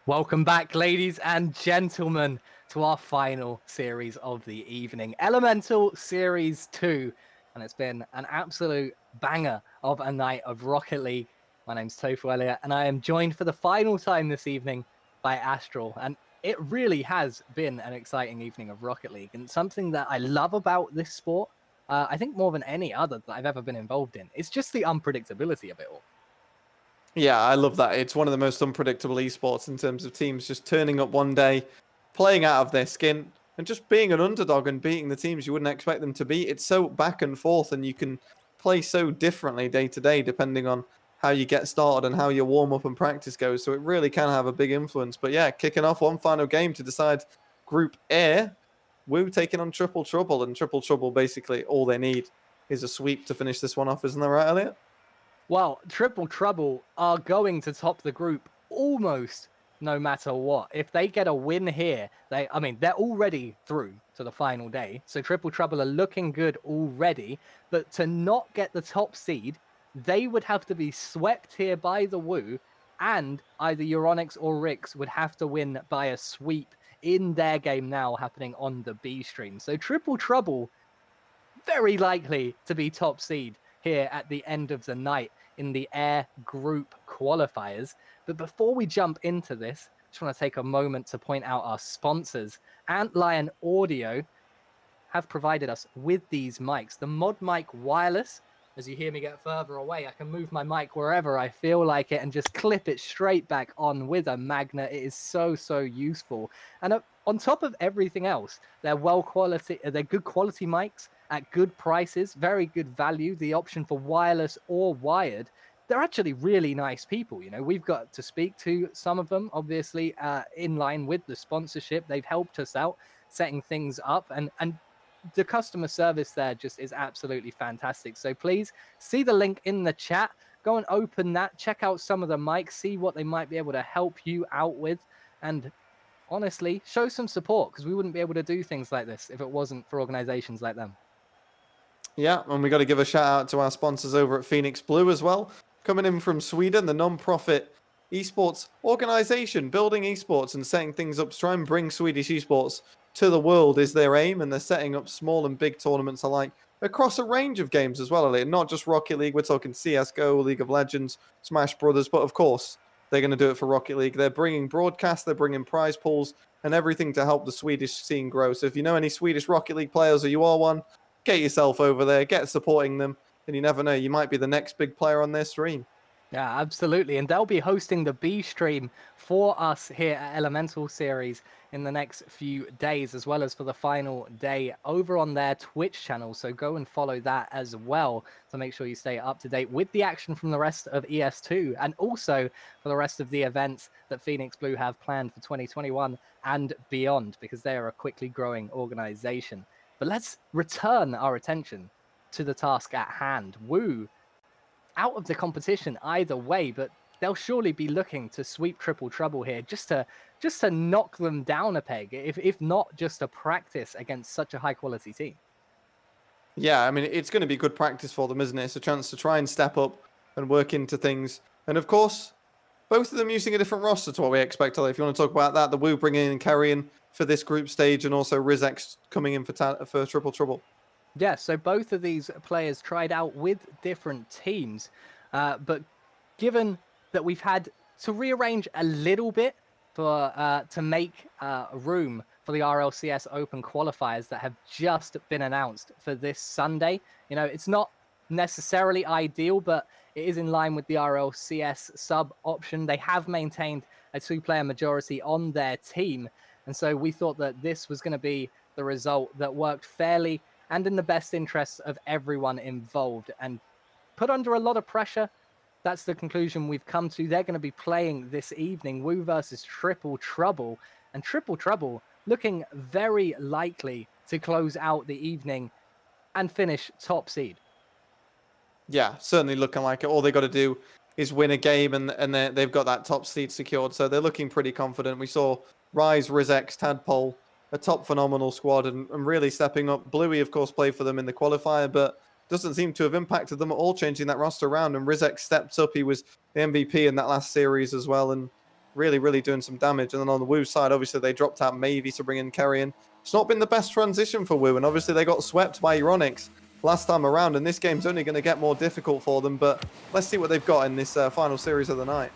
Welcome back, ladies and gentlemen, to our final series of the evening, Elemental Series 2. And it's been an absolute banger of a night of Rocket League. My name's Tofu Elliott, and I am joined for the final time this evening by Astral. And it really has been an exciting evening of Rocket League, and something that I love about this sport, I think more than any other that I've ever been involved in, it's just the unpredictability of it all. Yeah, I love that. It's one of the most unpredictable esports in terms of teams just turning up one day, playing out of their skin, and just being an underdog and beating the teams you wouldn't expect them to beat. It's so back and forth, and you can play so differently day to day depending on how you get started and how your warm up and practice goes. So it really can have a big influence. But yeah, kicking off one final game to decide Group A, Wu taking on Triple Trouble, and Triple Trouble basically all they need is a sweep to finish this one off, isn't that right, Elliot? Well, Triple Trouble are going to top the group almost no matter what. If they get a win here, they're already through to the final day. So Triple Trouble are looking good already. But to not get the top seed, they would have to be swept here by the Woo, and either Euronics or Rix would have to win by a sweep in their game now happening on the B stream. So Triple Trouble very likely to be top seed here at the end of the night in the Air Group qualifiers. But before we jump into this, I just want to take a moment to point out our sponsors. Antlion Audio have provided us with these mics. The Mod Mic Wireless, as you hear me get further away, I can move my mic wherever I feel like it and just clip it straight back on with a magnet. It is so useful. And on top of everything else, they're good quality mics at good prices, very good value, the option for wireless or wired. They're actually really nice people. You know, we've got to speak to some of them, obviously, in line with the sponsorship. They've helped us out setting things up, and the customer service there just is absolutely fantastic. So please see the link in the chat, go and open that, check out some of the mics, see what they might be able to help you out with, and honestly, show some support, because we wouldn't be able to do things like this if it wasn't for organizations like them. Yeah, and we got to give a shout out to our sponsors over at Phoenix Blue as well. Coming in from Sweden, the non-profit esports organization, building esports and setting things up to try and bring Swedish esports to the world is their aim, and they're setting up small and big tournaments alike across a range of games as well, Elliot. Not just Rocket League, we're talking CSGO, League of Legends, Smash Brothers, but of course, they're going to do it for Rocket League. They're bringing broadcast, they're bringing prize pools, and everything to help the Swedish scene grow. So if you know any Swedish Rocket League players or you are one, get yourself over there, get supporting them, and you never know, you might be the next big player on their stream. Yeah, absolutely. And they'll be hosting the B stream for us here at Elemental Series in the next few days, as well as for the final day over on their Twitch channel. So go and follow that as well to make sure you stay up to date with the action from the rest of ES2, and also for the rest of the events that Phoenix Blue have planned for 2021 and beyond, because they are a quickly growing organization. But let's return our attention to the task at hand. Woo out of the competition either way, but they'll surely be looking to sweep Triple Trouble here, just to knock them down a peg, if not just to practice against such a high quality team. Yeah, I mean, it's going to be good practice for them, isn't it? It's a chance to try and step up and work into things. And of course, both of them using a different roster to what we expect. If you want to talk about that, the Wu bringing in Carrion for this group stage, and also Rizex coming in for Triple Trouble. Yeah, so both of these players tried out with different teams, but given that we've had to rearrange a little bit for to make room for the RLCS Open qualifiers that have just been announced for this Sunday, you know, it's not necessarily ideal, but it is in line with the RLCS sub option. They have maintained a two-player majority on their team, and so we thought that this was going to be the result that worked fairly and in the best interests of everyone involved. And put under a lot of pressure, that's the conclusion we've come to. They're going to be playing this evening, Wu versus Triple Trouble, and Triple Trouble looking very likely to close out the evening and finish top seed. Yeah, certainly looking like it. All they got to do is win a game, and they've got that top seed secured. So they're looking pretty confident. We saw Rise, Rizex, Tadpole, a top phenomenal squad, and really stepping up. Bluey, of course, played for them in the qualifier, but doesn't seem to have impacted them at all, changing that roster around. And Rizex stepped up. He was the MVP in that last series as well. And really, really doing some damage. And then on the Wu side, obviously they dropped out Mavie to bring in Carrion. It's not been the best transition for Wu, and obviously they got swept by Euronics last time around, and this game's only going to get more difficult for them. But let's see what they've got in this final series of the night.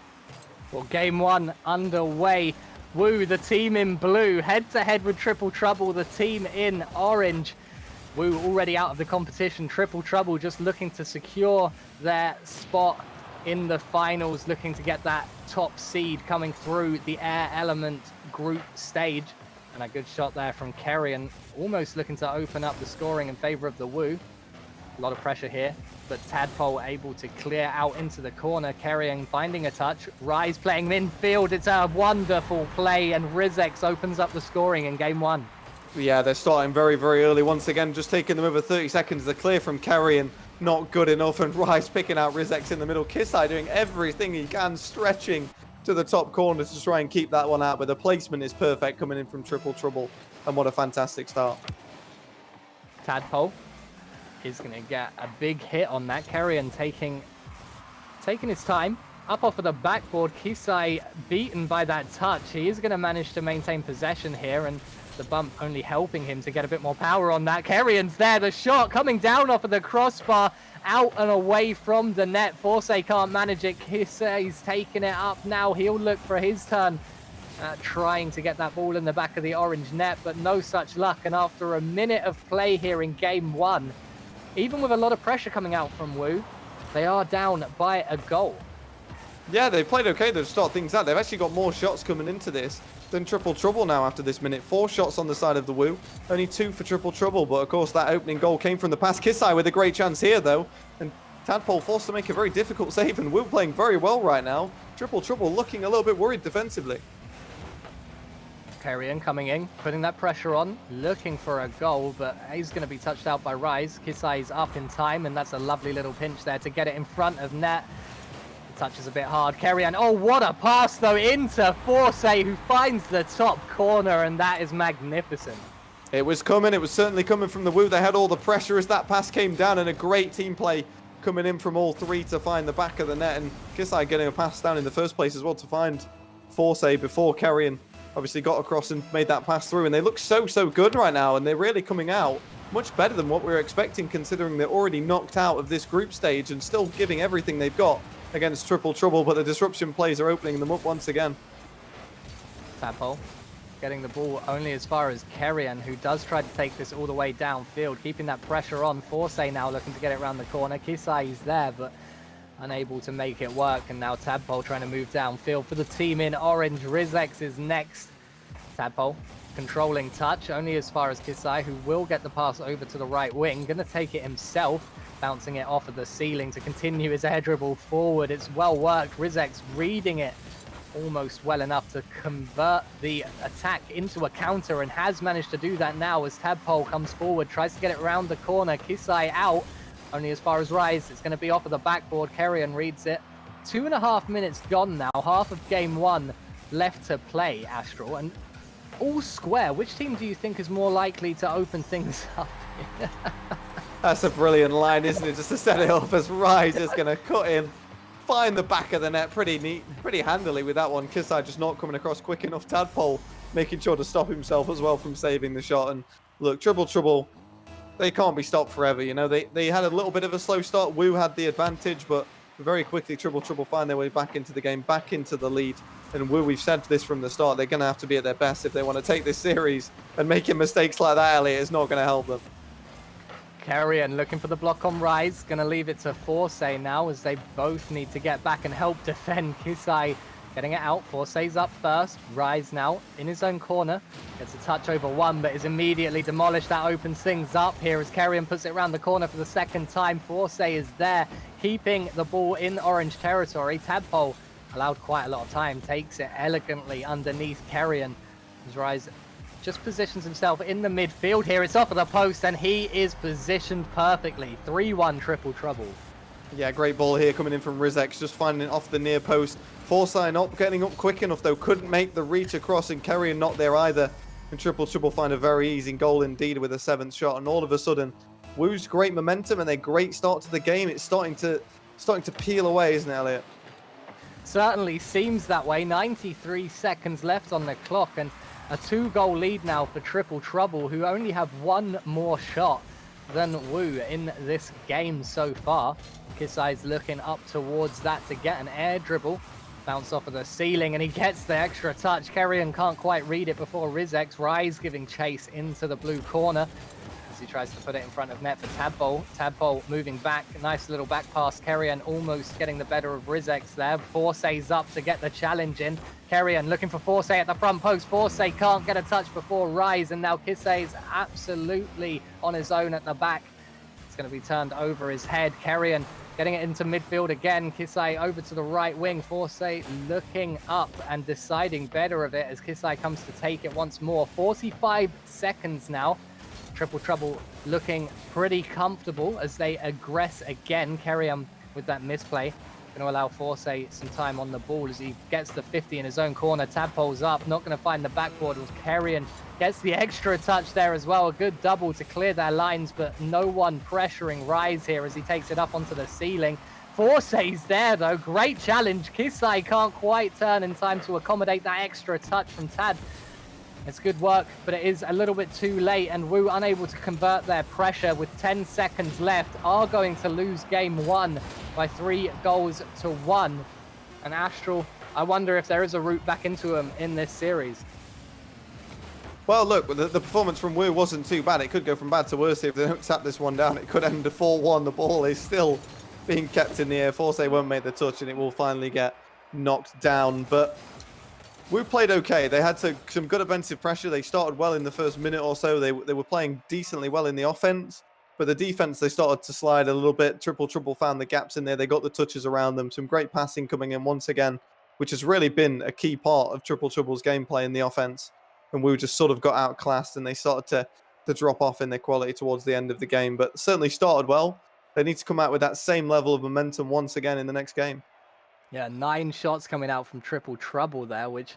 Well, game one underway. Wu, the team in blue, head-to-head with Triple Trouble, the team in orange. Wu already out of the competition. Triple Trouble just looking to secure their spot in the finals, looking to get that top seed coming through the Air Element group stage. And a good shot there from Carrion, almost looking to open up the scoring in favor of the Wu. A lot of pressure here, but Tadpole able to clear out into the corner. Carrion finding a touch. Rise playing midfield. It's a wonderful play, and Rizex opens up the scoring in game one. Yeah, they're starting very, very early. Once again, just taking them over 30 seconds. The clear from Carrion, not good enough. And Rise picking out Rizex in the middle. Kisai doing everything he can, stretching to the top corner to try and keep that one out. But the placement is perfect coming in from Triple Trouble. And what a fantastic start. Tadpole is going to get a big hit on that. Carrion taking his time. Up off of the backboard, Kisai beaten by that touch. He is going to manage to maintain possession here, and the bump only helping him to get a bit more power on that. Carrion's there, the shot coming down off of the crossbar, out and away from the net. Forsay can't manage it. Kisai's taking it up now. He'll look for his turn, trying to get that ball in the back of the orange net, but no such luck. And after a minute of play here in game one, even with a lot of pressure coming out from Wu, they are down by a goal. Yeah, they've played okay to start things out. They've actually got more shots coming into this than Triple Trouble now after this minute. 4 shots on the side of the Wu, only 2 for Triple Trouble. But of course, that opening goal came from the pass. Kisai with a great chance here, though. And Tadpole forced to make a very difficult save. And Wu playing very well right now. Triple Trouble looking a little bit worried defensively. Carrion coming in, putting that pressure on, looking for a goal, but he's going to be touched out by Rise. Kisai's up in time, and that's a lovely little pinch there to get it in front of net. The touch is a bit hard. Carrion, oh, what a pass, though, into Forsay, who finds the top corner, and that is magnificent. It was coming. It was certainly coming from the Wu. They had all the pressure as that pass came down, and a great team play coming in from all three to find the back of the net, and Kisai getting a pass down in the first place as well to find Forsay before Carrion obviously got across and made that pass through. And they look so good right now, and they're really coming out much better than what we were expecting, considering they're already knocked out of this group stage and still giving everything they've got against Triple Trouble. But the disruption plays are opening them up once again. Tadpole getting the ball only as far as Carrion, who does try to take this all the way downfield, keeping that pressure on. Forsay now looking to get it around the corner. Kisai is there, but unable to make it work. And now Tadpole trying to move downfield for the team in orange. Rizex is next. Tadpole controlling touch only as far as Kisai, who will get the pass over to the right wing. Gonna take it himself, bouncing it off of the ceiling to continue his air dribble forward. It's well worked. Rizex reading it almost well enough to convert the attack into a counter, and has managed to do that now as Tadpole comes forward, tries to get it around the corner. Kisai out only as far as Rise. It's going to be off of the backboard. Carrion reads it. 2.5 minutes gone now. Half of game one left to play, Astral. And all square. Which team do you think is more likely to open things up? That's a brilliant line, isn't it? Just to set it off as Rise is going to cut in, find the back of the net pretty neat, pretty handily with that one. Kisai just not coming across quick enough. Tadpole making sure to stop himself as well from saving the shot. And look, Triple Trouble, they can't be stopped forever. You know, they had a little bit of a slow start. Wu had the advantage, but very quickly Triple Trouble find their way back into the game, back into the lead. And Wu, we've said this from the start, they're going to have to be at their best if they want to take this series. And making mistakes like that, Elliot, is not going to help them. Carrion looking for the block on Rise. Going to leave it to Forsay now, as they both need to get back and help defend. Kisai getting it out. Forsay's up first. Rise now in his own corner. Gets a touch over one, but is immediately demolished. That opens things up here as Carrion puts it around the corner for the second time. Forsay is there, keeping the ball in orange territory. Tadpole allowed quite a lot of time. Takes it elegantly underneath Carrion as Rise just positions himself in the midfield here. It's off of the post, and he is positioned perfectly. 3-1 Triple Trouble. Yeah, great ball here coming in from Rizex, just finding it off the near post. Forsay not getting up quick enough, though. Couldn't make the reach across, and Carrion not there either. And Triple Trouble find a very easy goal indeed with a 7th shot. And all of a sudden, Wu's great momentum and their great start to the game, it's starting to peel away, isn't it, Elliot? certainly seems that way. 93 seconds left on the clock, and a 2-goal lead now for Triple Trouble, who only have one more shot than Wu in this game so far. Kisai's looking up towards that to get an air dribble. Bounce off of the ceiling, and he gets the extra touch. Kerrion can't quite read it before Rizex. Rise giving chase into the blue corner as he tries to put it in front of net for Tadpole. Tadpole moving back. Nice little back pass. Kerrion almost getting the better of Rizex there. Forsay's up to get the challenge in. Kerrion looking for Forsay at the front post. Forsay can't get a touch before Rise, and now Kisai's absolutely on his own at the back. It's going to be turned over his head. Kerrion getting it into midfield again. Kisai over to the right wing. Forsay looking up and deciding better of it as Kisai comes to take it once more. 45 seconds now. Triple Trouble looking pretty comfortable as they aggress again. Kerrion with that misplay. Going to allow Forsay some time on the ball as he gets the 50 in his own corner. Tadpole's up, not going to find the backboard as Kerrion gets the extra touch there as well. A good double to clear their lines, but no one pressuring Rise here as he takes it up onto the ceiling. Forsay's there though, great challenge. Kisai can't quite turn in time to accommodate that extra touch from Tad. It's good work, but it is a little bit too late, and Wu, unable to convert their pressure with 10 seconds left, are going to lose game 1 by 3-1. And Astral, I wonder if there is a route back into them in this series. Well, look, the performance from Wu wasn't too bad. It could go from bad to worse if they don't tap this one down. It could end a 4-1. The ball is still being kept in the air. Forsay won't make the touch, and it will finally get knocked down. But Wu played okay. They had some good offensive pressure. They started well in the first minute or so. They were playing decently well in the offense. But the defense, they started to slide a little bit. Triple Trouble found the gaps in there. They got the touches around them. Some great passing coming in once again, which has really been a key part of Triple Trouble's gameplay in the offense. And Wu just sort of got outclassed, and they started to drop off in their quality towards the end of the game. But certainly started well. They need to come out with that same level of momentum once again in the next game. Yeah, 9 shots coming out from Triple Trouble there, which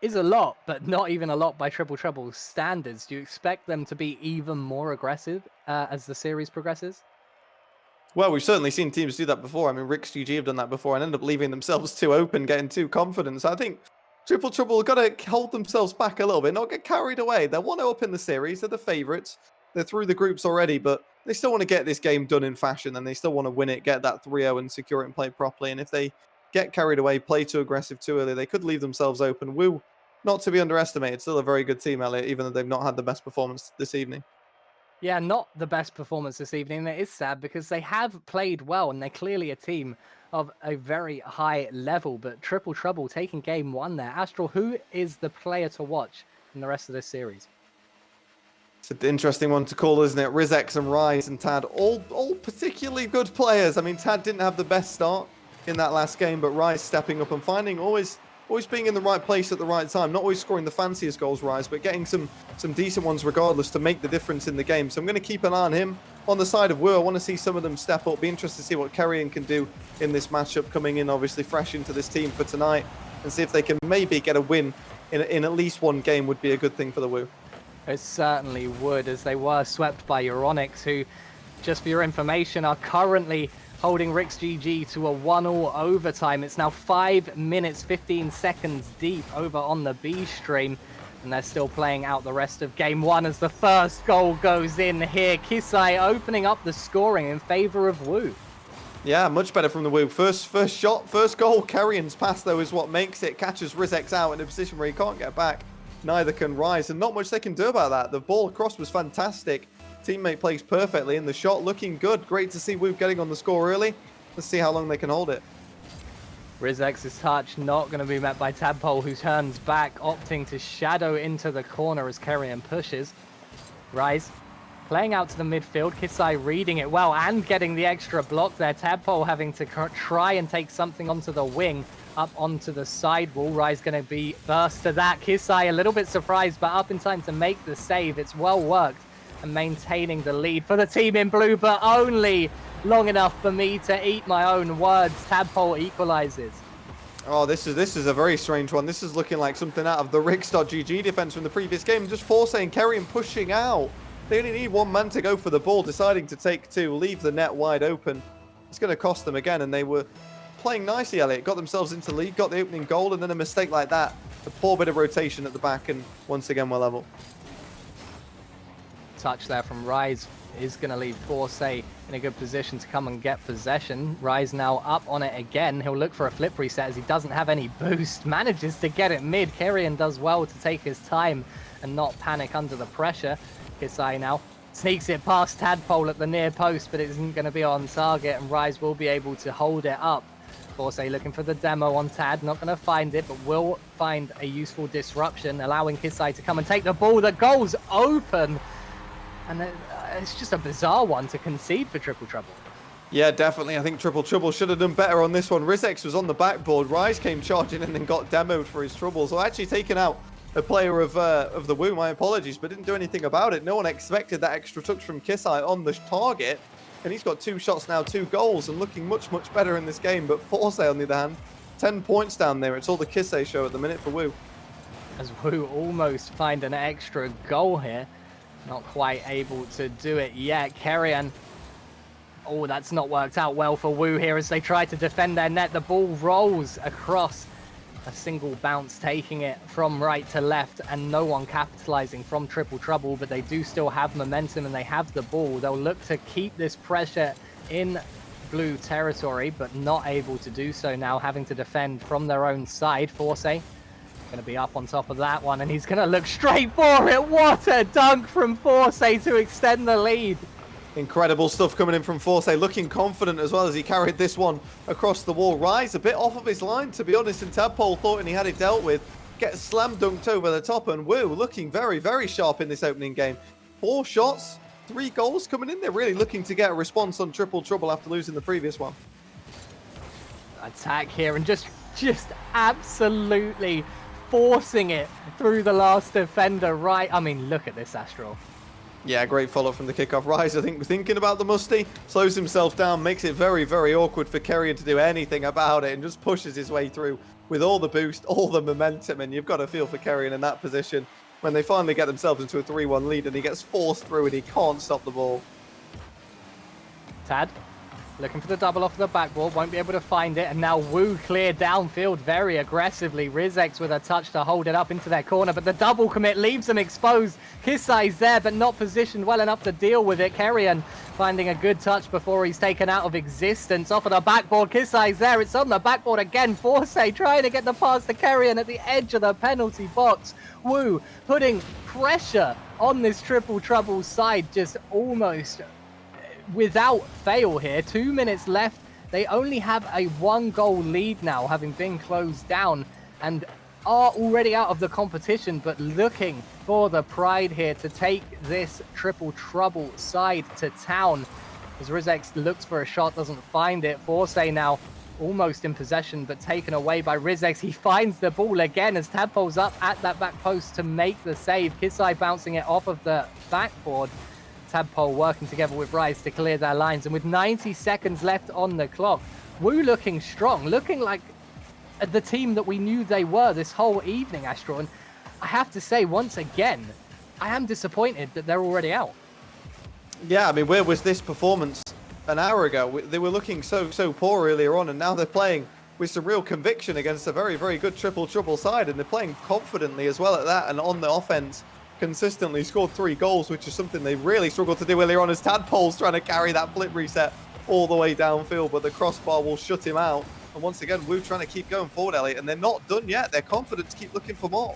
is a lot, but not even a lot by Triple Trouble's standards. Do you expect them to be even more aggressive as the series progresses? Well, we've certainly seen teams do that before. I mean, Rick's GG have done that before and end up leaving themselves too open, getting too confident. So I think Triple Trouble have got to hold themselves back a little bit, not get carried away. They're 1-0 up in the series. They're the favourites. They're through the groups already, but they still want to get this game done in fashion, and they still want to win it, get that 3-0 and secure it and play properly. And if they get carried away, play too aggressive too early, they could leave themselves open. Wu, not to be underestimated, still a very good team, Elliot, even though they've not had the best performance this evening. Yeah, not the best performance this evening. It is sad because they have played well, and they're clearly a team of a very high level. But Triple Trouble taking game 1 there. Astral, who is the player to watch in the rest of this series? It's an interesting one to call, isn't it? Rizex and Rise and Tad, all particularly good players. I mean, Tad didn't have the best start in that last game, but Rise stepping up and finding always being in the right place at the right time. Not always scoring the fanciest goals, Rise, but getting some decent ones regardless to make the difference in the game. So I'm going to keep an eye on him. On the side of Wu, I want to see some of them step up. Be interested to see what Kerrion can do in this matchup, coming in obviously fresh into this team for tonight, and see if they can maybe get a win in at least one game would be a good thing for the Wu. It certainly would, as they were swept by Euronics, who, just for your information, are currently holding Rick's GG to a 1-1 overtime. It's now 5 minutes, 15 seconds deep over on the B stream, and they're still playing out the rest of game 1 as the first goal goes in here. Kisai opening up the scoring in favor of Wu. Yeah, much better from the Wu. First shot, first goal. Kerrion's pass, though, is what makes it. Catches Rizex out in a position where he can't get back. Neither can Rise, and not much they can do about that. The ball across was fantastic. Teammate plays perfectly, and the shot looking good. Great to see Wu getting on the score early. Let's see how long they can hold it. Rizex's touch not going to be met by Tadpole, who turns back, opting to shadow into the corner as Kerrion pushes. Rise playing out to the midfield. Kisai reading it well and getting the extra block there. Tadpole having to try and take something onto the wing, up onto the side wall. Rise going to be first to that. Kisai a little bit surprised, but up in time to make the save. It's well worked and maintaining the lead for the team in blue, but only long enough for me to eat my own words. Tadpole equalizes. Oh, this is a very strange one. This is looking like something out of the Rick.GG defense from the previous game. Just Forsay and Kerrion pushing out. They only need one man to go for the ball, deciding to take two, leave the net wide open. It's going to cost them again, and they were playing nicely, Elliot. Got themselves into lead, got the opening goal, and then a mistake like that. A poor bit of rotation at the back, and once again, we're level. Touch there from Rise is going to leave Forsay in a good position to come and get possession. Rise now up on it again. He'll look for a flip reset as he doesn't have any boost. Manages to get it mid. Kerrion does well to take his time and not panic under the pressure. Kisai now sneaks it past Tadpole at the near post, but it isn't going to be on target, and Rise will be able to hold it up. Forsay looking for the demo on Tad, not going to find it, but will find a useful disruption, allowing Kisai to come and take the ball. The goal's open, and it's just a bizarre one to concede for Triple Trouble. Yeah, definitely. I think Triple Trouble should have done better on this one. Rizex was on the backboard. Rise came charging and then got demoed for his trouble. So actually taken out a player of the Wu, my apologies, but didn't do anything about it. No one expected that extra touch from Kisai on the target. And he's got 2 shots now, 2 goals, and looking much, much better in this game. But Forsay, on the other hand, 10 points down there. It's all the Kisai show at the minute for Wu. As Wu almost find an extra goal here. Not quite able to do it yet. Kerrion. Oh, that's not worked out well for Wu here as they try to defend their net. The ball rolls across. A single bounce taking it from right to left, and no one capitalizing from Triple Trouble, but they do still have momentum and they have the ball. They'll look to keep this pressure in blue territory, but not able to do so now, having to defend from their own side. Forsay going to be up on top of that one, and he's going to look straight for it. What a dunk from Forsay to extend the lead. Incredible stuff coming in from Forsay, looking confident as well as he carried this one across the wall. Rise a bit off of his line, to be honest, and Tadpole thought he had it dealt with. Gets slam dunked over the top, and Wu looking very, very sharp in this opening game. 4 shots, 3 goals coming in. They're really looking to get a response on Triple Trouble after losing the previous one. Attack here and just absolutely forcing it through the last defender, right? I mean, look at this, Astral. Yeah, great follow from the kickoff. Rise, I think, thinking about the musty, slows himself down, makes it very, very awkward for Kerrion to do anything about it, and just pushes his way through with all the boost, all the momentum, and you've got to feel for Kerrion in that position when they finally get themselves into a 3-1 lead and he gets forced through and he can't stop the ball. Tad looking for the double off the backboard, won't be able to find it, and now Wu clear downfield very aggressively. Rizex with a touch to hold it up into their corner, but the double commit leaves them exposed. Kisai's there, but not positioned well enough to deal with it. Kerrion finding a good touch before he's taken out of existence. Off of the backboard, Kisai's there, it's on the backboard again. Forsay trying to get the pass to Kerrion at the edge of the penalty box. Wu putting pressure on this Triple Trouble side, just almost without fail here. 2 minutes left. They only have a 1-goal lead now, having been closed down, and are already out of the competition, but looking for the pride here to take this Triple Trouble side to town. As Rizex looks for a shot, doesn't find it. Forsay now almost in possession, but taken away by Rizex. He finds the ball again as Tadpole's up at that back post to make the save. Kisai bouncing it off of the backboard. Tadpole working together with Rise to clear their lines, and with 90 seconds left on the clock, Wu looking strong, looking like the team that we knew they were this whole evening, Astro. And I have to say, once again, I am disappointed that they're already out. Yeah, I mean, where was this performance an hour ago? They were looking so poor earlier on, and now they're playing with some real conviction against a very, very good Triple Trouble side, and they're playing confidently as well at that, and on the offense consistently scored 3 goals, which is something they really struggled to do earlier on as Tadpole's trying to carry that flip reset all the way downfield, but the crossbar will shut him out. And once again, Wu trying to keep going forward, Elliot, and they're not done yet. They're confident to keep looking for more.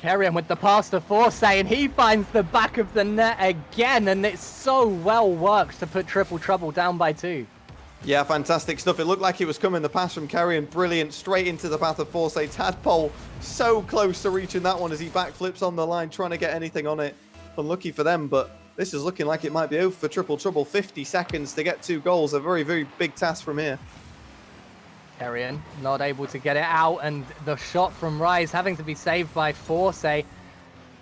Kerrion with the pass to Forsay, and he finds the back of the net again, and it's so well worked to put Triple Trouble down by 2. Yeah, fantastic stuff. It looked like it was coming. The pass from Kerrion, brilliant, straight into the path of Forsay. Tadpole so close to reaching that one as he backflips on the line, trying to get anything on it. Unlucky for them, but this is looking like it might be over for Triple Trouble. 50 seconds to get 2 goals. A very, very big task from here. Kerrion not able to get it out, and the shot from Rise having to be saved by Forsay.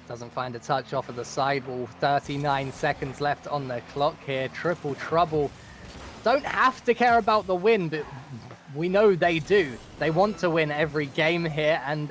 Doesn't find a touch off of the sidewall. 39 seconds left on the clock here. Triple Trouble don't have to care about the win, but we know they do. They want to win every game here, and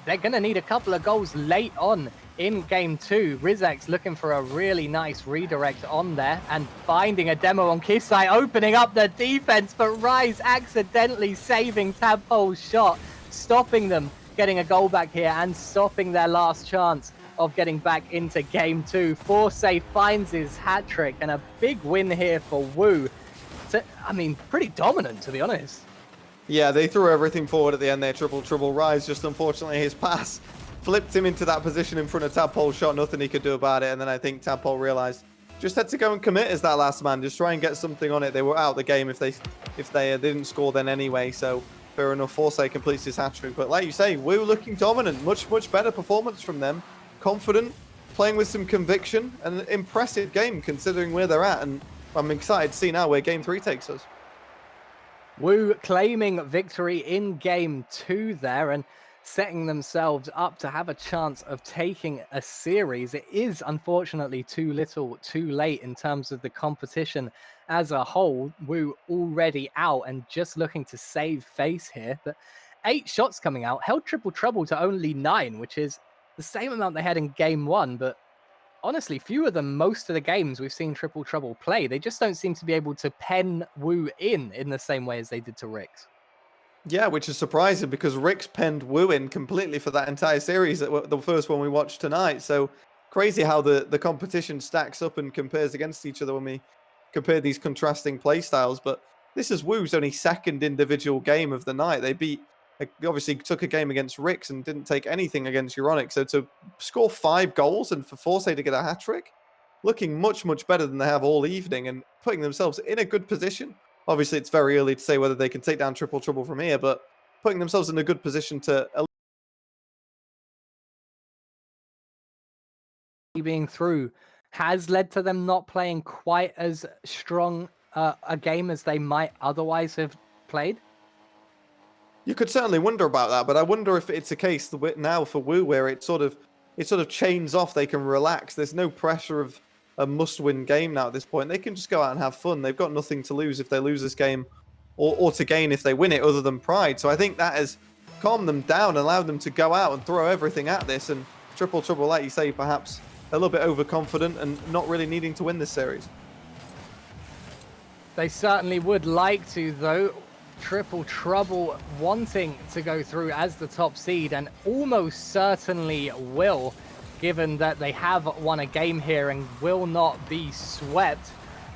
they're going to need a couple of goals late on in game 2. Rizex looking for a really nice redirect on there and finding a demo on Kisai, opening up the defense, but Rise accidentally saving Tadpole's shot, stopping them getting a goal back here and stopping their last chance of getting back into game 2. Forsay finds his hat trick and a big win here for Wu. I mean, pretty dominant, to be honest. Yeah, they threw everything forward at the end there. Triple Rise, just unfortunately his pass flipped him into that position in front of Tadpole's shot. Nothing he could do about it. And then I think Tadpole realized just had to go and commit as that last man. Just try and get something on it. They were out of the game if they didn't score then anyway. So fair enough. Forsay completes his hat trick. But like you say, Wu looking dominant. Much better performance from them. Confident, playing with some conviction, and an impressive game considering where they're at. And I'm excited to see now where game 3 takes us. Wu claiming victory in game 2 there and setting themselves up to have a chance of taking a series. It is unfortunately too little too late in terms of the competition as a whole. Wu already out and just looking to save face here, but 8 shots coming out, held Triple Trouble to only 9, which is the same amount they had in game 1, but honestly, fewer than most of the games we've seen Triple Trouble play. They just don't seem to be able to pen Wu in the same way as they did to Rix. Yeah, which is surprising because Rix penned Wu in completely for that entire series, the first one we watched tonight. So crazy how the competition stacks up and compares against each other when we compare these contrasting play styles. But this is Wu's only second individual game of the night. They obviously took a game against Rix and didn't take anything against Euronic. So to score 5 goals and for Forsay to get a hat-trick, looking much better than they have all evening and putting themselves in a good position. Obviously, it's very early to say whether they can take down Triple Trouble from here, but putting themselves in a good position to... being through has led to them not playing quite as strong a game as they might otherwise have played. You could certainly wonder about that, but I wonder if it's a case now for Wu where it sort of chains off. They can relax. There's no pressure of a must-win game now at this point. They can just go out and have fun. They've got nothing to lose if they lose this game, or to gain if they win it, other than pride. So I think that has calmed them down and allowed them to go out and throw everything at this. And Triple Trouble, like you say, perhaps a little bit overconfident and not really needing to win this series. They certainly would like to, though. Triple Trouble wanting to go through as the top seed and almost certainly will, given that they have won a game here and will not be swept.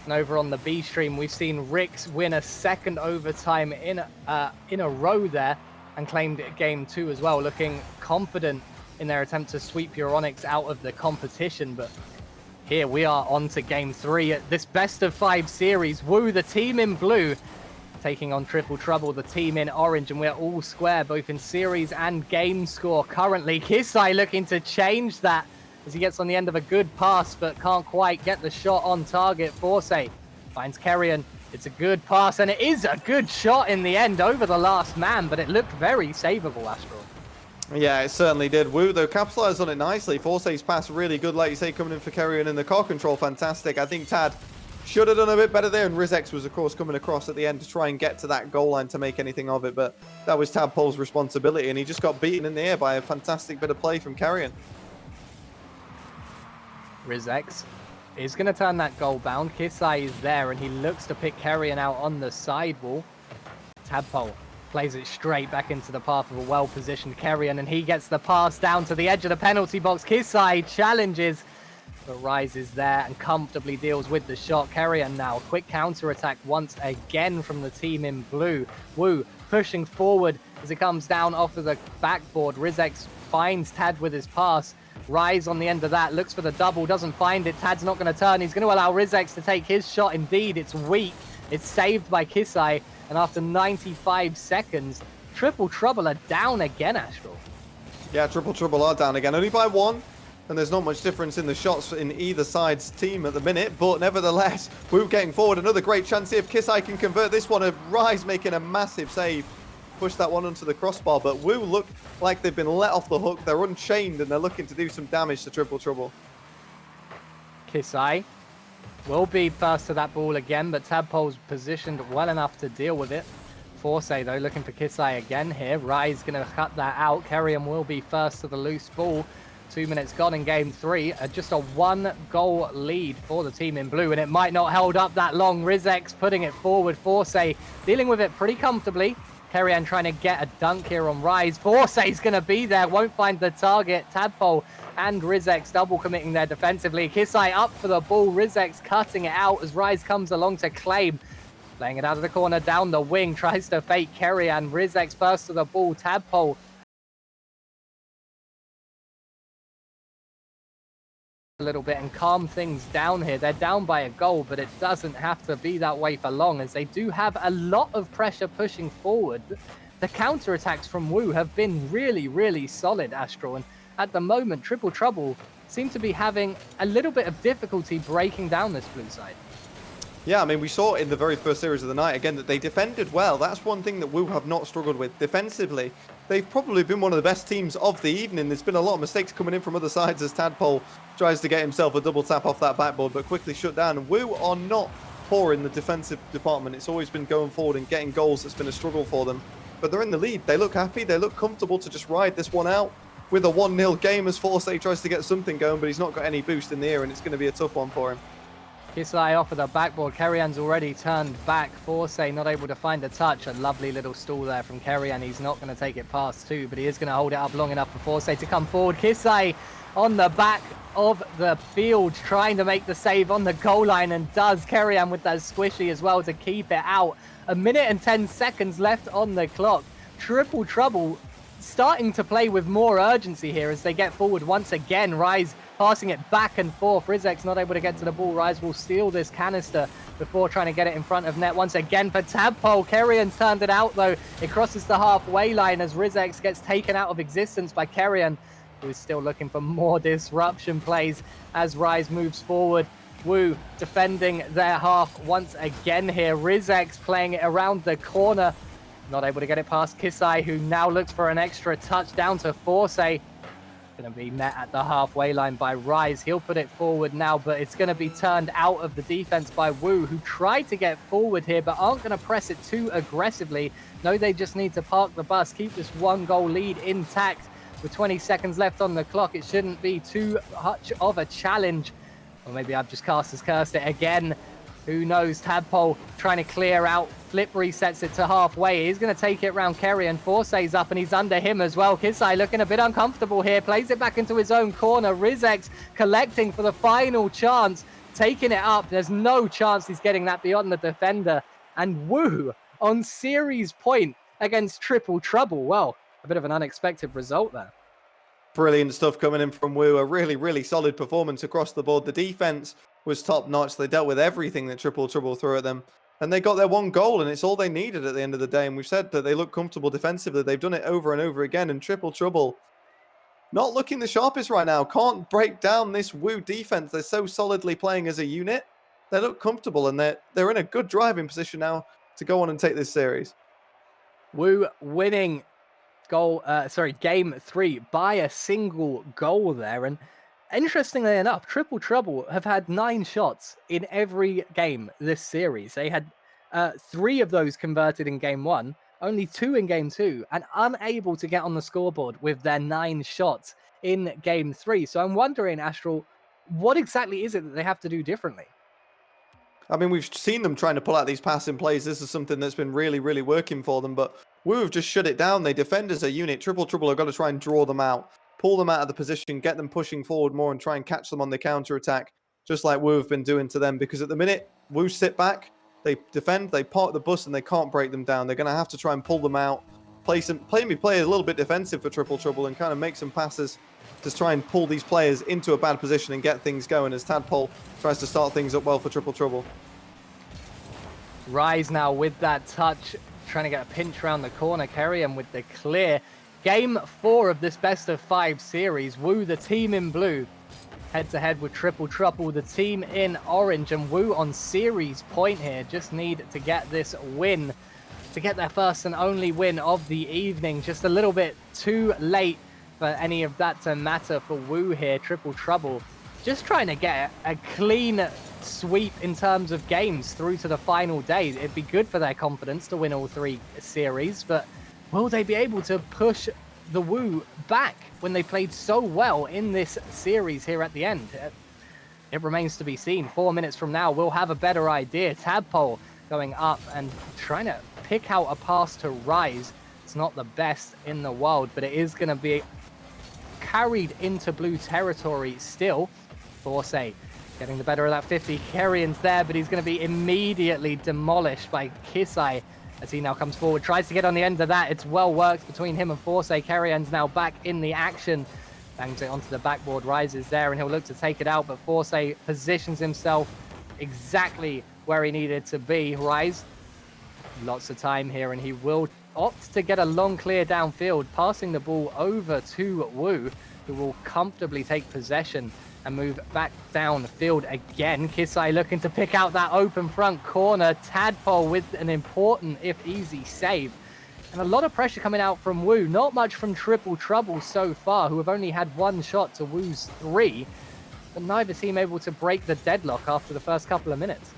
And over on the B stream, we've seen Rix win a second overtime in a row there and claimed game 2 as well, looking confident in their attempt to sweep Euronics out of the competition. But here we are on to game 3 at this best of 5 series. Wu, the team in blue, taking on Triple Trouble, the team in orange, and we're all square, both in series and game score currently. Kisai looking to change that as he gets on the end of a good pass, but can't quite get the shot on target. Forsay finds Kerrion. It's a good pass, and it is a good shot in the end over the last man, but it looked very savable, Astral. Yeah, it certainly did. Wu, though, capitalized on it nicely. Forsay's pass really good, like you say, coming in for Kerrion, and the car control fantastic. I think Tad should have done a bit better there, and Rizex was, of course, coming across at the end to try and get to that goal line to make anything of it, but that was Tadpole's responsibility, and he just got beaten in the air by a fantastic bit of play from Kerrion. Rizex is going to turn that goal bound. Kisai is there, and he looks to pick Kerrion out on the sidewall. Tadpole plays it straight back into the path of a well-positioned Kerrion, and he gets the pass down to the edge of the penalty box. Kisai challenges, but Rise is there and comfortably deals with the shot. Kerrion now, quick counter-attack once again from the team in blue. Wu pushing forward as it comes down off of the backboard. Rizex finds Tad with his pass. Rise on the end of that, looks for the double, doesn't find it. Tad's not going to turn. He's going to allow Rizex to take his shot. Indeed, it's weak. It's saved by Kisai. And after 95 seconds, Triple Trouble are down again, Astral. Yeah, Triple Trouble are down again, only by 1. And there's not much difference in the shots in either side's team at the minute. But nevertheless, Wu getting forward. Another great chance here if Kisai can convert this one. Rise making a massive save. Push that one onto the crossbar. But Wu look like they've been let off the hook. They're unchained and they're looking to do some damage to Triple Trouble. Kisai will be first to that ball again, but Tadpole's positioned well enough to deal with it. Forsay, though, looking for Kisai again here. Rise going to cut that out. Kerrion will be first to the loose ball. 2 minutes gone in game 3. Just a 1-goal lead for the team in blue, and it might not hold up that long. Rizex putting it forward. Forsay dealing with it pretty comfortably. Kerrian trying to get a dunk here on Rise. Forsay's going to be there, won't find the target. Tadpole and Rizex double committing there defensively. Kisai up for the ball. Rizex cutting it out as Rise comes along to claim. Playing it out of the corner, down the wing, tries to fake Kerrian. Rizex bursts to the ball. Tadpole a little bit and calm things down here. They're down by a goal, but it doesn't have to be that way for long, as they do have a lot of pressure pushing forward. The counterattacks from Wu have been really, really solid, Astral, and at the moment, Triple Trouble seem to be having a little bit of difficulty breaking down this blue side. Yeah, I mean, we saw in the very first series of the night, again, that they defended well. That's one thing that Wu have not struggled with. Defensively, they've probably been one of the best teams of the evening. There's been a lot of mistakes coming in from other sides as Tadpole tries to get himself a double tap off that backboard, but quickly shut down. And Wu are not poor in the defensive department. It's always been going forward and getting goals that's been a struggle for them. But they're in the lead. They look happy. They look comfortable to just ride this one out with a 1-0 game as Forsay tries to get something going, but he's not got any boost in the air, and it's going to be a tough one for him. Kisai off of the backboard. Kerrian's already turned back. Forsay not able to find a touch. A lovely little stall there from Kerrian. He's not going to take it past two, but he is going to hold it up long enough for Forsay to come forward. Kisai on the back of the field trying to make the save on the goal line, and does. Kerrian with that squishy as well to keep it out. 1 minute and 10 seconds left on the clock. Triple Trouble starting to play with more urgency here as they get forward once again. Rise passing it back and forth. Rizex not able to get to the ball. Rise will steal this canister before trying to get it in front of net once again for Tadpole. Kerrian's turned it out though. It crosses the halfway line as Rizex gets taken out of existence by Kerrian, who is still looking for more disruption plays as Rise moves forward. Wu defending their half once again here. Rizex playing it around the corner. Not able to get it past Kisai, who now looks for an extra touchdown to Forsay. Going to be met at the halfway line by Rise. He'll put it forward now, but it's going to be turned out of the defense by Wu, who tried to get forward here, but aren't going to press it too aggressively. No, they just need to park the bus, keep this 1-goal lead intact. With 20 seconds left on the clock, it shouldn't be too much of a challenge. Or maybe I've just cursed it again. Who knows? Tadpole trying to clear out. Flip resets it to halfway. He's going to take it round Kerrian. Forsay's up and he's under him as well. Kisai looking a bit uncomfortable here. Plays it back into his own corner. Rizex collecting for the final chance. Taking it up. There's no chance he's getting that beyond the defender. And Wu on series point against Triple Trouble. Well, a bit of an unexpected result there. Brilliant stuff coming in from Wu. A really, really solid performance across the board. The defense was top-notch. They dealt with everything that Triple Trouble threw at them. And they got their 1 goal, and it's all they needed at the end of the day. And we've said that they look comfortable defensively. They've done it over and over again. And Triple Trouble not looking the sharpest right now. Can't break down this Wu defense. They're so solidly playing as a unit. They look comfortable, and they're in a good driving position now to go on and take this series. Wu winning game 3 by a single goal there. And interestingly enough, Triple Trouble have had 9 shots in every game this series. They had 3 of those converted in game 1, only 2 in game 2, and unable to get on the scoreboard with their 9 shots in game 3. So I'm wondering, Astral, what exactly is it that they have to do differently? I mean, we've seen them trying to pull out these passing plays. This is something that's been really, really working for them. But Wu have just shut it down. They defend as a unit. Triple Trouble have got to try and draw them out, pull them out of the position, get them pushing forward more and try and catch them on the counter-attack, just like Wu have been doing to them. Because at the minute, Wu sit back, they defend, they park the bus, and they can't break them down. They're going to have to try and pull them out, play a little bit defensive for Triple Trouble and kind of make some passes to try and pull these players into a bad position and get things going as Tadpole tries to start things up well for Triple Trouble. Rise now with that touch, trying to get a pinch around the corner. Kerrian with the clear. Game 4 of this best of 5 series. Wu, the team in blue, head-to-head with Triple Trouble, the team in orange. And Wu on series point here. Just need to get this win, to get their first and only win of the evening. Just a little bit too late for any of that to matter for Wu here. Triple Trouble just trying to get a clean sweep in terms of games through to the final day. It'd be good for their confidence to win all 3 series, but will they be able to push the Wu back when they played so well in this series here at the end? It remains to be seen. 4 minutes from now, we'll have a better idea. Tadpole going up and trying to pick out a pass to Rise. It's not the best in the world, but it is going to be carried into blue territory still. Forsay getting the better of that 50. Kerrian's there, but he's going to be immediately demolished by Kisai as he now comes forward. Tries to get on the end of that. It's well worked between him and Forsay. Kerrian's now back in the action. Bangs it onto the backboard. Rise is there, and he'll look to take it out, but Forsay positions himself exactly where he needed to be. Rise, lots of time here, and he will opt to get a long clear downfield, passing the ball over to Wu, who will comfortably take possession and move back downfield again. Kisai looking to pick out that open front corner. Tadpole with an important, if easy, save. And a lot of pressure coming out from Wu. Not much from Triple Trouble so far, who have only had one shot to Wu's 3. But neither team able to break the deadlock after the first couple of minutes.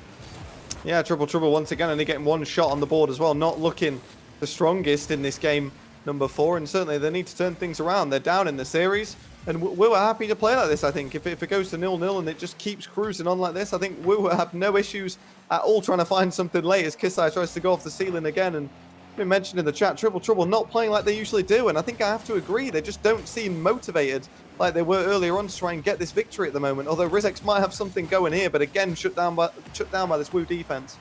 Yeah, Triple Trouble once again only getting one shot on the board as well. Not looking the strongest in this game, number 4. And certainly they need to turn things around. They're down in the series. And Wu are happy to play like this, I think. If it goes to 0-0 and it just keeps cruising on like this, I think Wu have no issues at all trying to find something late as Kisai tries to go off the ceiling again. And we mentioned in the chat, Triple Trouble not playing like they usually do. And I think I have to agree, they just don't seem motivated like they were earlier on to try and get this victory at the moment. Although Rizex might have something going here, but again, shut down by this Wu defense.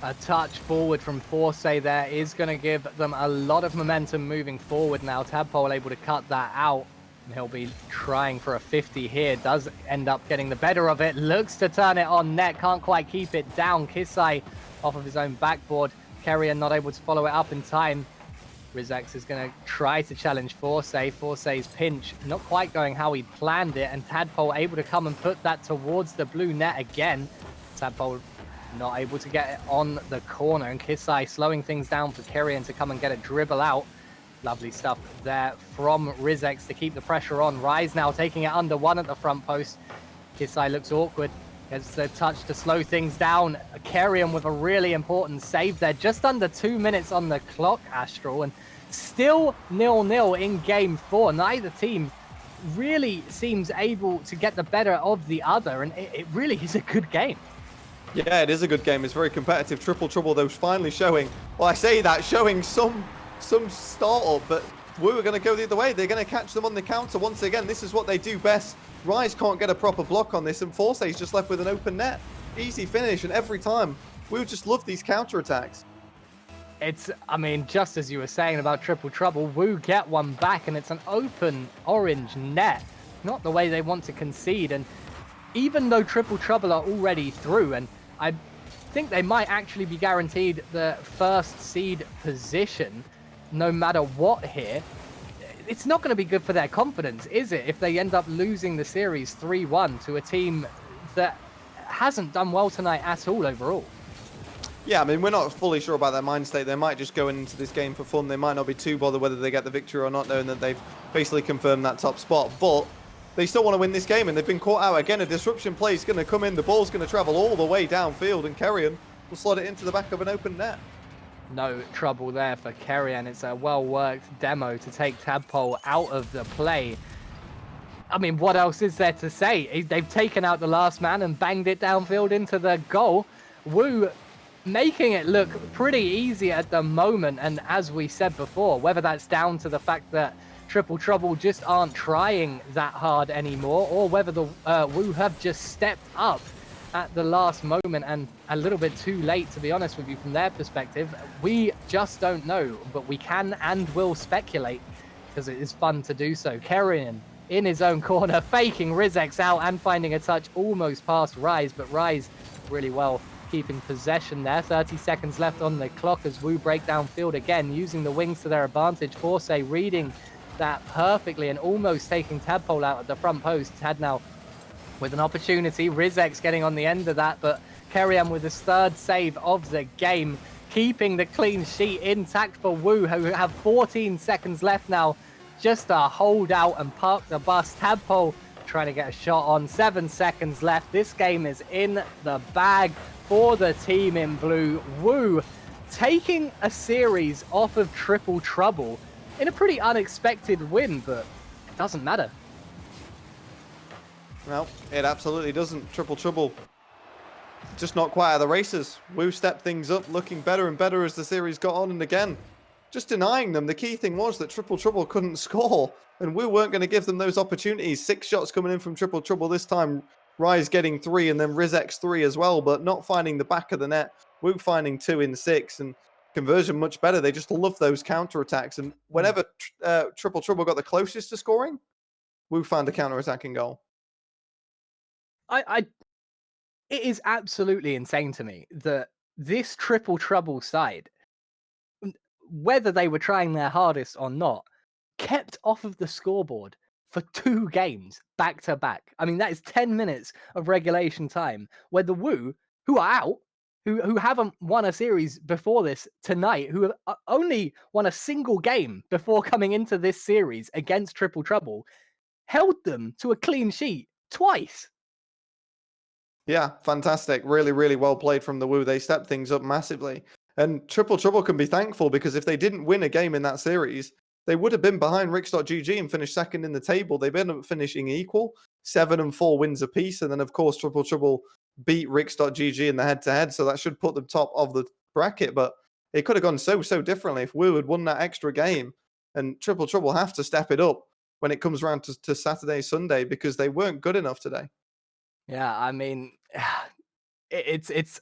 A touch forward from Forsay there is going to give them a lot of momentum moving forward now. Tadpole able to cut that out. And he'll be trying for a 50 here. Does end up getting the better of it. Looks to turn it on net. Can't quite keep it down. Kisai off of his own backboard. Kerrian not able to follow it up in time. Rizex is going to try to challenge Forsay. Forsay's pinch not quite going how he planned it. And Tadpole able to come and put that towards the blue net again. Tadpole not able to get it on the corner, and Kisai slowing things down for Kerrian to come and get a dribble out. Lovely stuff there from Rizex to keep the pressure on. Rise now taking it under 1 at the front post. Kisai looks awkward. Gets the touch to slow things down. Kerrian with a really important save there. Just under 2 minutes on the clock, Astral, and still 0-0 in game 4. Neither team really seems able to get the better of the other, and it really is a good game. Yeah, it is a good game. It's very competitive. Triple Trouble, though, finally showing, well, I say that, showing some start-up, but Wu are going to go the other way. They're going to catch them on the counter once again. This is what they do best. Rise can't get a proper block on this, and Forsay's just left with an open net. Easy finish, and every time, Wu just love these counter-attacks. It's, I mean, just as you were saying about Triple Trouble, Wu get one back, and it's an open orange net. Not the way they want to concede, and even though Triple Trouble are already through, and I think they might actually be guaranteed the first seed position, no matter what here. It's not going to be good for their confidence, is it, if they end up losing the series 3-1 to a team that hasn't done well tonight at all overall? Yeah, I mean, we're not fully sure about their mind state. They might just go into this game for fun. They might not be too bothered whether they get the victory or not, knowing that they've basically confirmed that top spot. But they still want to win this game, and they've been caught out. Again, a disruption play is going to come in. The ball's going to travel all the way downfield, and Kerrian will slot it into the back of an open net. No trouble there for Kerrian. It's a well-worked demo to take Tadpole out of the play. I mean, what else is there to say? They've taken out the last man and banged it downfield into the goal. Wu making it look pretty easy at the moment, and as we said before, whether that's down to the fact that Triple Trouble just aren't trying that hard anymore, or whether the Wu have just stepped up at the last moment and a little bit too late, to be honest with you, from their perspective. We just don't know, but we can and will speculate because it is fun to do so. Kerrian in his own corner, faking Rizex out and finding a touch almost past Rise, but Rise really well keeping possession there. 30 seconds left on the clock as Wu break downfield again, using the wings to their advantage. Forsay reading that perfectly and almost taking Tadpole out at the front post. Tad now with an opportunity. Rizex getting on the end of that, but Kerrian with his 3rd save of the game, keeping the clean sheet intact for Wu, who have 14 seconds left now just to hold out and park the bus. Tadpole trying to get a shot on. 7 seconds left. This game is in the bag for the team in blue. Wu taking a series off of Triple Trouble in a pretty unexpected win, but it doesn't matter. Well, it absolutely doesn't. Triple Trouble just not quite out of the races. Wu stepped things up, looking better and better as the series got on, and again, just denying them. The key thing was that Triple Trouble couldn't score, and Wu weren't going to give them those opportunities. 6 shots coming in from Triple Trouble this time. Rise getting 3, and then Rizx 3 as well, but not finding the back of the net. Wu finding 2 in 6, and conversion much better. They just love those counter-attacks, and whenever Triple Trouble got the closest to scoring, Wu found a counter-attacking goal. It is absolutely insane to me that this Triple Trouble side, whether they were trying their hardest or not, kept off of the scoreboard for 2 games back to back. I mean, that is 10 minutes of regulation time where the Wu, who are out, who haven't won a series before this tonight, who have only won a single game before coming into this series against Triple Trouble, held them to a clean sheet twice. Yeah, fantastic. Really, really well played from the Wu. They stepped things up massively. And Triple Trouble can be thankful because if they didn't win a game in that series, they would have been behind Rix.GG and finished second in the table. They've ended up finishing equal, 7 and 4 wins apiece. And then, of course, Triple Trouble beat Rix.GG in the head-to-head, so that should put them top of the bracket. But it could have gone so differently if Wu had won that extra game. And Triple Trouble have to step it up when it comes around to Saturday, Sunday, because they weren't good enough today. Yeah, I mean, it's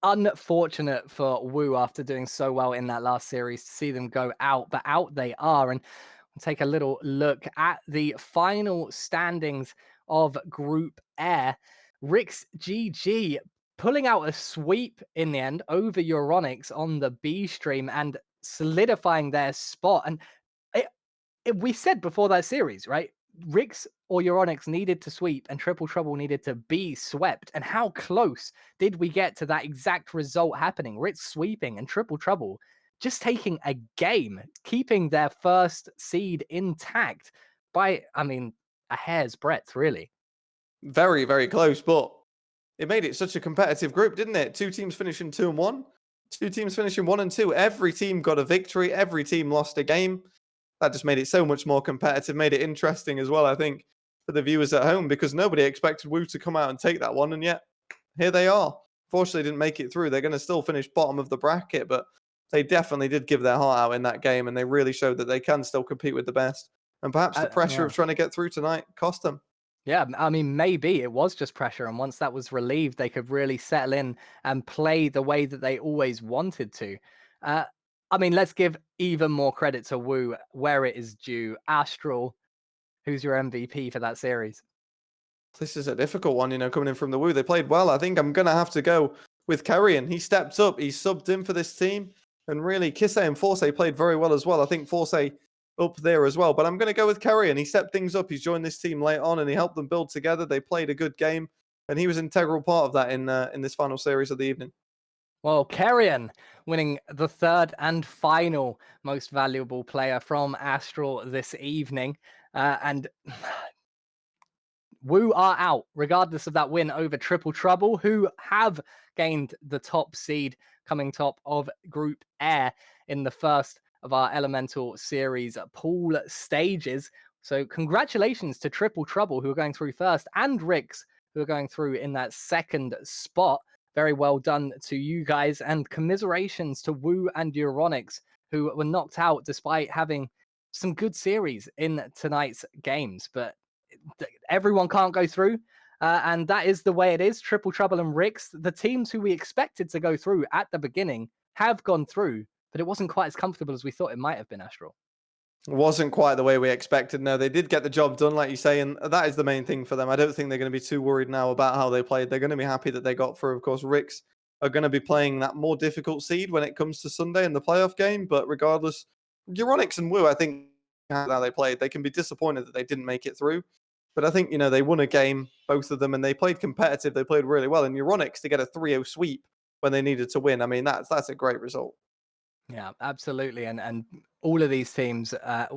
unfortunate for Wu after doing so well in that last series to see them go out, but out they are. And we'll take a little look at the final standings of Group Air. Rix.GG pulling out a sweep in the end over Euronics on the B stream and solidifying their spot. And we said before that series, right? Rix or Euronics needed to sweep and Triple Trouble needed to be swept. And how close did we get to that exact result happening? Rix sweeping and Triple Trouble just taking a game, keeping their first seed intact by, I mean, a hair's breadth, really. Very, very close, but it made it such a competitive group, didn't it? 2 teams finishing 2 and 1, 2 teams finishing 1 and 2. Every team got a victory. Every team lost a game. That just made it so much more competitive, made it interesting as well, I think, for the viewers at home, because nobody expected Wu to come out and take that one, and yet here they are. Fortunately, didn't make it through. They're going to still finish bottom of the bracket, but they definitely did give their heart out in that game, and they really showed that they can still compete with the best. And perhaps the pressure of trying to get through tonight cost them. Yeah, I mean, maybe it was just pressure, and once that was relieved, they could really settle in and play the way that they always wanted to. I mean, let's give even more credit to Wu where it is due. Astral, who's your MVP for that series? This is a difficult one, coming in from the Wu. They played well. I think I'm going to have to go with Carrion. He stepped up. He subbed in for this team. And really, Kisse and Force played very well as well. I think Force up there as well. But I'm going to go with Carrion. He stepped things up. He's joined this team late on, and he helped them build together. They played a good game. And he was an integral part of that in this final series of the evening. Well, Carrion winning the 3rd and final most valuable player from Astral this evening. And Wu are out, regardless of that win over Triple Trouble, who have gained the top seed, coming top of Group Air in the first of our Elemental Series pool stages. So congratulations to Triple Trouble, who are going through first, and Rix, who are going through in that second spot. Very well done to you guys, and commiserations to Wu and Euronics, who were knocked out despite having some good series in tonight's games. But everyone can't go through, and that is the way it is. Triple Trouble and Rix, the teams who we expected to go through at the beginning, have gone through, but it wasn't quite as comfortable as we thought it might have been, Astral. It wasn't quite the way we expected. No, they did get the job done, like you say, and that is the main thing for them. I don't think they're going to be too worried now about how they played. They're going to be happy that they got through. Of course, Rix are going to be playing that more difficult seed when it comes to Sunday in the playoff game, but regardless, Euronics and Wu, I think, how they played, they can be disappointed that they didn't make it through. But I think, they won a game, both of them, and they played competitive. They played really well. And Euronics to get a 3-0 sweep when they needed to win, I mean, that's a great result. Yeah, absolutely. And all of these teams,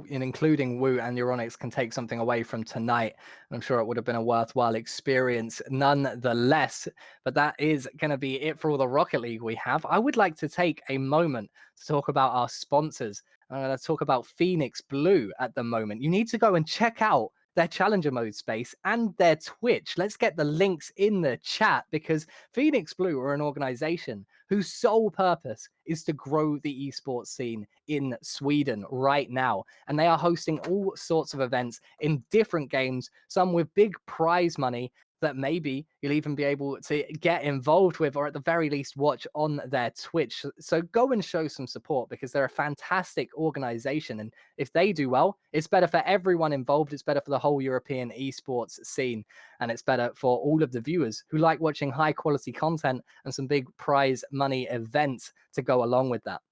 including Wu and Euronics, can take something away from tonight. I'm sure it would have been a worthwhile experience nonetheless. But that is going to be it for all the Rocket League we have. I would like to take a moment to talk about our sponsors Let's talk about Phoenix Blue at the moment. You need to go and check out their Challenger mode space and their Twitch. Let's get the links in the chat because Phoenix Blue are an organization whose sole purpose is to grow the esports scene in Sweden right now. And they are hosting all sorts of events in different games, some with big prize money that maybe you'll even be able to get involved with, or at the very least watch on their Twitch. So go and show some support because they're a fantastic organization. And if they do well, it's better for everyone involved. It's better for the whole European esports scene. And it's better for all of the viewers who like watching high quality content and some big prize money events to go along with that.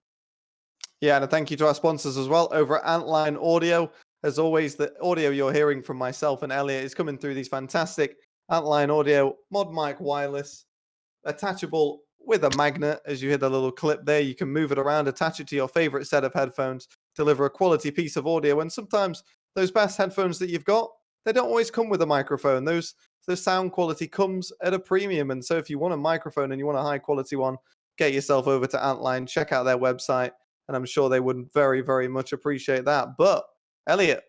Yeah, and a thank you to our sponsors as well over at Antline Audio. As always, the audio you're hearing from myself and Elliot is coming through these fantastic Antline Audio Mod Mic wireless, attachable with a magnet. As you hear the little clip there, you can move it around, attach it to your favorite set of headphones, deliver a quality piece of audio. And sometimes those best headphones that you've got, they don't always come with a microphone. The sound quality comes at a premium. And so if you want a microphone and you want a high quality one, get yourself over to Antline, check out their website, and I'm sure they would very, very much appreciate that. But Elliot,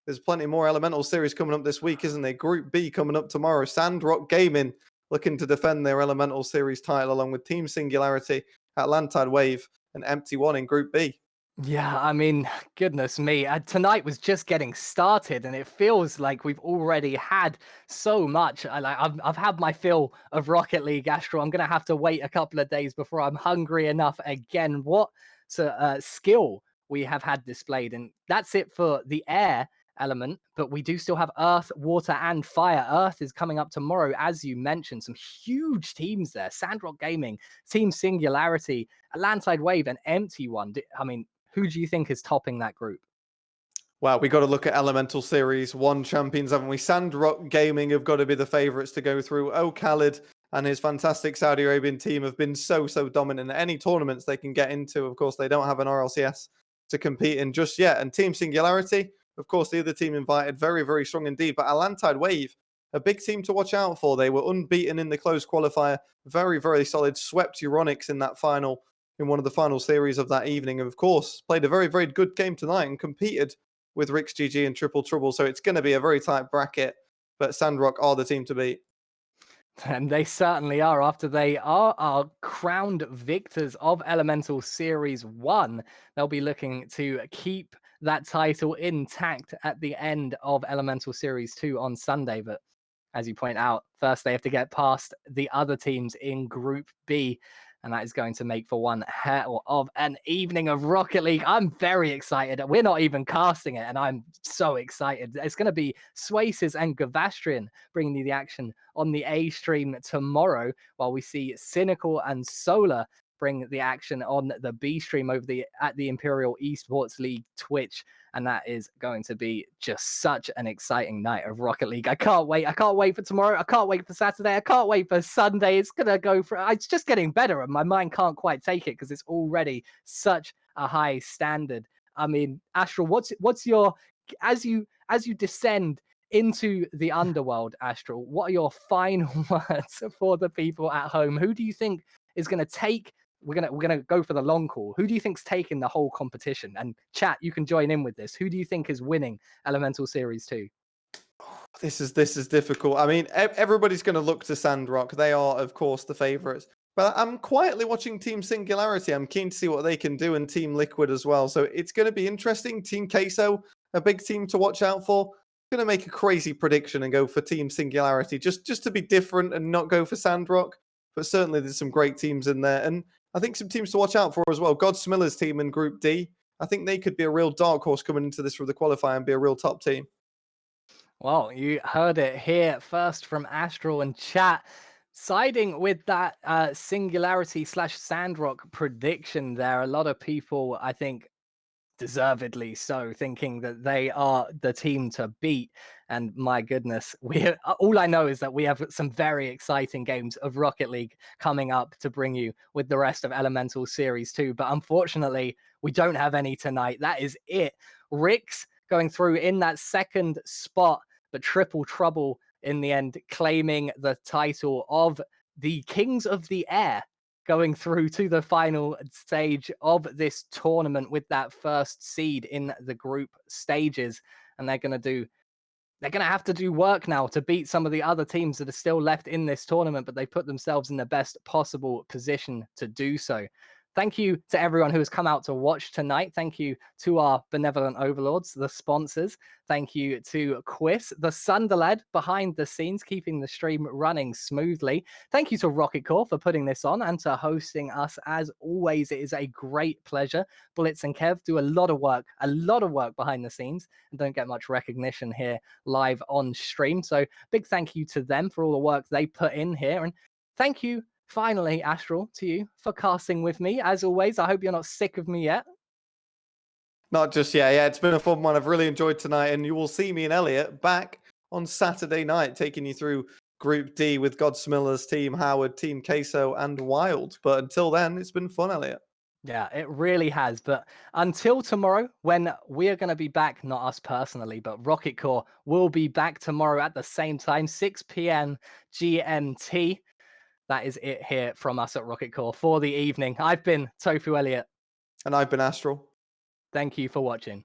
there's plenty more Elemental Series coming up this week, isn't there? Group B coming up tomorrow. Sandrock Gaming looking to defend their Elemental Series title along with Team Singularity, Atlantide Wave, and Empty One in Group B. Yeah, I mean, goodness me. Tonight was just getting started, and it feels like we've already had so much. I've had my fill of Rocket League, Astral. I'm going to have to wait a couple of days before I'm hungry enough again. What skill we have had displayed. And that's it for the air element, but we do still have earth, water, and fire. Earth is coming up tomorrow, as you mentioned. Some huge teams there: Sandrock Gaming, Team Singularity, Atlantide Wave, and Empty One. I mean, who do you think is topping that group? Wow, we got to look at Elemental Series 1 champions, haven't we? Sandrock Gaming have got to be the favourites to go through. Khalid and his fantastic Saudi Arabian team have been so dominant in any tournaments they can get into. Of course, they don't have an RLCS to compete in just yet. And Team Singularity, of course, the other team invited, very, very strong indeed. But Atlantide Wave, a big team to watch out for. They were unbeaten in the closed qualifier. Very, very solid. Swept Euronics in that final, in one of the final series of that evening. And of course, played a very, very good game tonight and competed with Rix GG and Triple Trouble. So it's going to be a very tight bracket. But Sandrock are the team to beat. And they certainly are. After they are our crowned victors of Elemental Series 1, they'll be looking to keep that title intact at the end of Elemental Series 2 on Sunday. But as you point out, first they have to get past the other teams in Group B. And that is going to make for one hell of an evening of Rocket League. I'm very excited. We're not even casting it, and I'm so excited. It's going to be Swaces and Gavastrian bringing you the action on the A stream tomorrow, while we see Cynical and Solar bring the action on the B stream over at the Imperial Esports League Twitch. And that is going to be just such an exciting night of Rocket League. I can't wait. I can't wait for tomorrow. I can't wait for Saturday. I can't wait for Sunday. It's going to go for, it's just getting better. And my mind can't quite take it because it's already such a high standard. I mean, Astral, what's your, as you descend into the underworld, Astral, what are your final words for the people at home? Who do you think is going to take, we're gonna go for the long call. Who do you think's taking the whole competition? And chat, you can join in with this. Who do you think is winning Elemental Series 2? This is difficult. I mean, everybody's going to look to Sandrock. They are, of course, the favourites. But I'm quietly watching Team Singularity. I'm keen to see what they can do, and Team Liquid as well. So it's going to be interesting. Team Queso, a big team to watch out for. I'm going to make a crazy prediction and go for Team Singularity, just to be different and not go for Sandrock. But certainly there's some great teams in there. And I think some teams to watch out for as well. Godsmiller's team in Group D. I think they could be a real dark horse coming into this for the qualifier and be a real top team. Well, you heard it here first from Astral and chat. Siding with that Singularity / Sandrock prediction there, a lot of people, I think, deservedly so, thinking that they are the team to beat. And my goodness, all I know is that we have some very exciting games of Rocket League coming up to bring you with the rest of Elemental Series 2. But unfortunately, we don't have any tonight. That is it. Rix going through in that second spot, but Triple Trouble in the end claiming the title of the Kings of the Air going through to the final stage of this tournament with that first seed in the group stages. And they're going to have to do work now to beat some of the other teams that are still left in this tournament, but they put themselves in the best possible position to do so. Thank you to everyone who has come out to watch tonight. Thank you to our benevolent overlords, the sponsors. Thank you to Quiz, the Sunderlad behind the scenes, keeping the stream running smoothly. Thank you to Rocket Core for putting this on and to hosting us. As always, it is a great pleasure. Bullets and Kev do a lot of work behind the scenes and don't get much recognition here live on stream. So big thank you to them for all the work they put in here. And thank you finally, Astral, to you for casting with me. As always, I hope you're not sick of me yet. Not just yet. Yeah, it's been a fun one. I've really enjoyed tonight, and you will see me and Elliot back on Saturday night taking you through Group D with Godsmilla's team, Howard, Team Queso, and Wild. But until then, it's been fun, Elliot. Yeah, it really has. But until tomorrow, when we are going to be back, not us personally, but Rocket Core will be back tomorrow at the same time, 6 p.m. GMT. That is it here from us at Rocket Core for the evening. I've been Tofu Elliot. And I've been Astral. Thank you for watching.